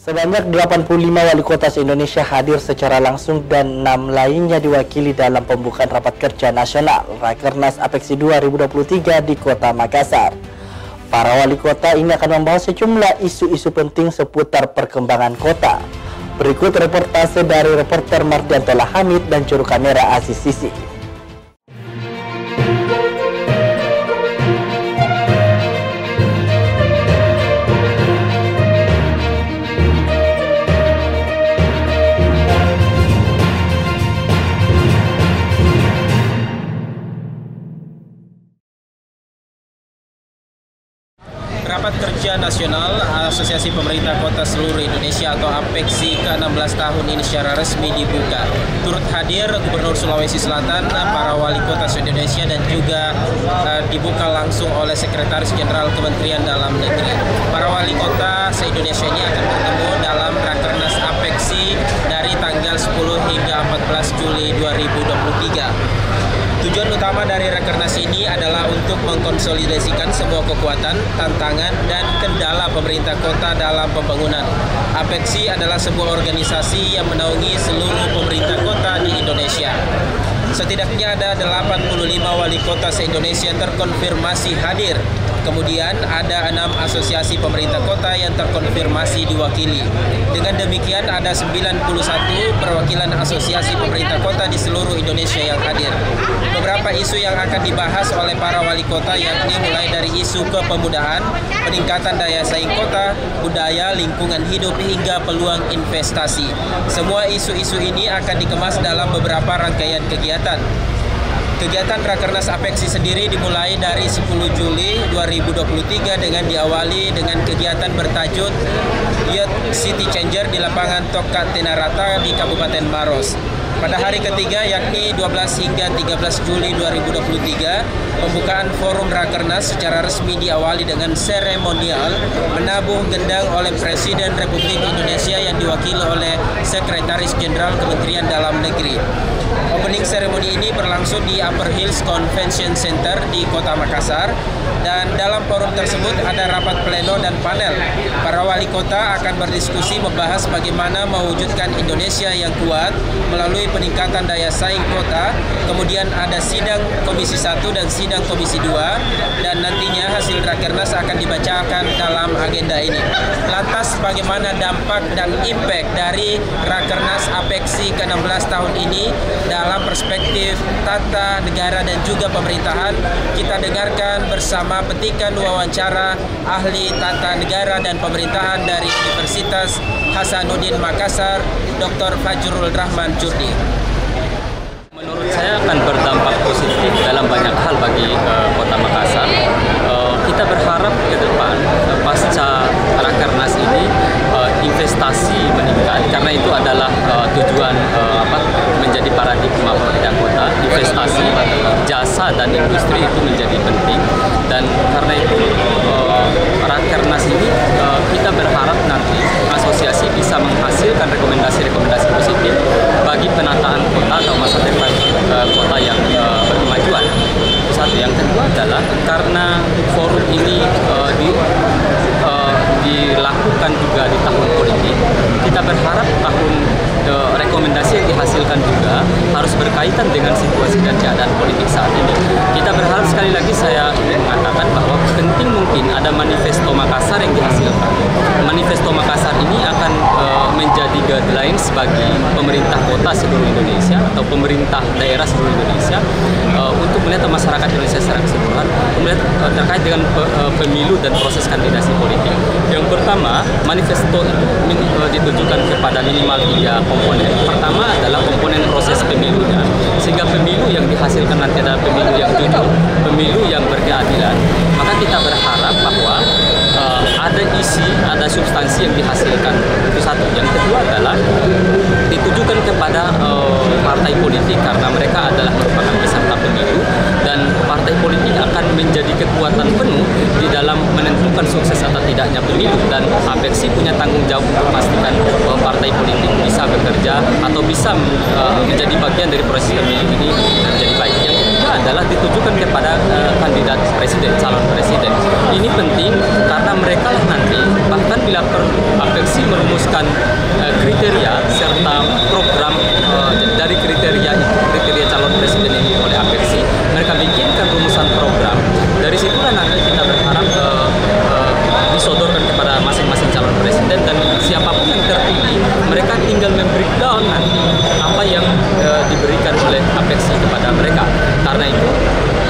Sebanyak 85 wali kota se-Indonesia hadir secara langsung dan 6 lainnya diwakili dalam pembukaan rapat kerja nasional Rakernas Apeksi 2023 di Kota Makassar. Para wali kota ini akan membahas sejumlah isu-isu penting seputar perkembangan kota. Berikut reportase dari reporter Mardianto Hamid dan juru kamera Aziz Sisi. Rapat Kerja Nasional Asosiasi Pemerintah Kota Seluruh Indonesia atau APEKSI ke-16 tahun ini secara resmi dibuka. Turut hadir Gubernur Sulawesi Selatan, para wali kota se-Indonesia dan juga dibuka langsung oleh Sekretaris Jenderal Kementerian Dalam Negeri. Para wali kota se-Indonesia ini akan bertemu dalam Rakernas APEKSI dari tanggal 10 hingga 14 Juli 2023. Tujuan utama dari Rakernas ini adalah untuk mengkonsolidasikan semua kekuatan, tantangan, dan kendala pemerintah kota dalam pembangunan. APEKSI adalah sebuah organisasi yang menaungi seluruh pemerintah kota di Indonesia. Setidaknya ada 85 wali kota se-Indonesia terkonfirmasi hadir. Kemudian ada 6 asosiasi pemerintah kota yang terkonfirmasi diwakili. Dengan demikian ada 91 perwakilan asosiasi pemerintah kota di seluruh Indonesia yang hadir. Beberapa isu yang akan dibahas oleh para wali kota yakni mulai dari isu kepemudaan, peningkatan daya saing kota, budaya, lingkungan hidup hingga peluang investasi. Semua isu-isu ini akan dikemas dalam beberapa rangkaian kegiatan. Kegiatan Rakernas APEKSI sendiri dimulai dari 10 Juli 2023 dengan diawali dengan kegiatan bertajuk Youth City Changer di lapangan Tokat Tenarata di Kabupaten Maros. Pada hari ketiga yakni 12 hingga 13 Juli 2023, pembukaan forum Rakernas secara resmi diawali dengan seremonial menabuh gendang oleh Presiden Republik Indonesia yang diwakili oleh Sekretaris Jenderal Kementerian Dalam Negeri. Opening ceremony ini berlangsung di Upper Hills Convention Center di Kota Makassar, dan dalam forum tersebut ada rapat pleno dan panel. Para wali kota akan berdiskusi membahas bagaimana mewujudkan Indonesia yang kuat melalui peningkatan daya saing kota. Kemudian ada sidang Komisi 1 dan sidang Komisi 2, dan nantinya hasil Rakernas akan dibacakan dalam agenda ini. Lantas bagaimana dampak dan impact dari Rakernas APEKSI ke-16 tahun ini dalam perspektif tata negara dan juga pemerintahan? Kita dengarkan bersama petikan wawancara ahli tata negara dan pemerintahan dari Universitas Hasanuddin Makassar, Dr. Fajrul Rahman Jurdi. Menurut saya akan berdampak positif dalam banyak hal bagi Kota Makassar. Kita berharap ke depan pasca Rakernas ini investasi meningkat, karena itu adalah tujuan menjadi paradigma pemerintah kota. Investasi, jasa dan industri itu menjadi penting, dan karena itu Rakernas ini kita berharap nanti asosiasi bisa menghasilkan rekomendasi-rekomendasi positif bagi penataan kota atau masa depan kota yang berkemajuan. Satu, yang kedua adalah karena forum ini dilakukan juga di tahun politik, kita berharap rekomendasi yang dihasilkan juga harus berkaitan dengan situasi dan keadaan politik saat ini. Kita berharap, sekali lagi saya ingin mengatakan bahwa penting mungkin ada manifesto Makassar yang dihasilkan. Manifesto Makassar ini akan menjadi guidelines bagi pemerintah kota seluruh Indonesia atau pemerintah daerah seluruh Indonesia untuk melihat masyarakat Indonesia secara keseluruhan, melihat terkait dengan pemilu dan proses kandidasi politik. Yang pertama, manifesto itu ditujukan kepada minimal 3 komponen. Pertama adalah komponen proses pemilunya, sehingga pemilu yang dihasilkan nanti adalah pemilu yang jujur, pemilu yang berkeadilan. Maka kita berharap bahwa ada isi, ada substansi yang dihasilkan. Itu satu. Yang kedua adalah ditujukan kepada partai politik, karena mereka adalah merupakan peserta pemilu, dan partai politik akan menjadi kekuatan penuh di dalam menentukan sukses atau tidaknya pemilu, dan APEKSI punya tanggung jawab untuk memastikan bahwa partai politik bisa bekerja atau bisa menjadi bagian dari proses pemilu ini menjadi baik. Yang kedua kedua adalah ditujukan kepada kandidat presiden, calon presiden. Ini penting karena mereka lah nanti, bahkan bila perlu, APEXI merumuskan kriteria serta program dari kriteria calon presiden ini oleh APEXI, mereka bikinkan rumusan program. Dari situlah nanti kita berharap disodorkan kepada masing-masing calon presiden, dan siapapun yang terpilih, mereka tinggal membreakdown nanti apa yang diberikan oleh APEXI kepada mereka. Karena itu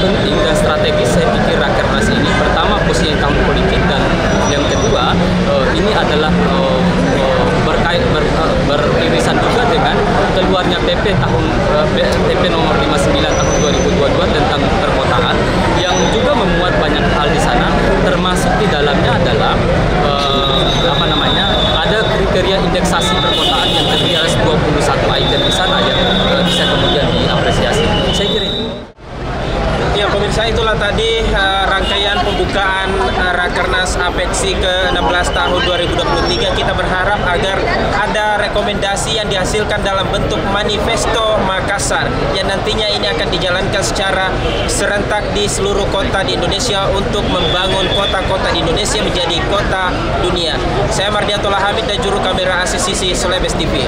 penting dan strategis saya pikir Rakernas ini, pertama posisi tahun politik, dan yang kedua ini adalah beririsan juga dengan keluarnya PP nomor 59 tahun 2022 tentang perkotaan, yang juga memuat banyak hal di sana, termasuk di dalamnya adalah ada kriteria indeksasi perkotaan yang terdiri atas 21 item di sana yang bisa kemudian diapresiasi. Saya kira itu. Ya, pemirsa, itulah tadi rangkaian pembukaan Rakernas APEXI ke-16 tahun 2023. Kita berharap agar ada rekomendasi yang dihasilkan dalam bentuk manifesto Makassar yang nantinya ini akan dijalankan secara serentak di seluruh kota di Indonesia untuk membangun kota-kota di Indonesia menjadi kota dunia. Saya Mardianto Hamid dan juru kamera ACCC Celebes TV.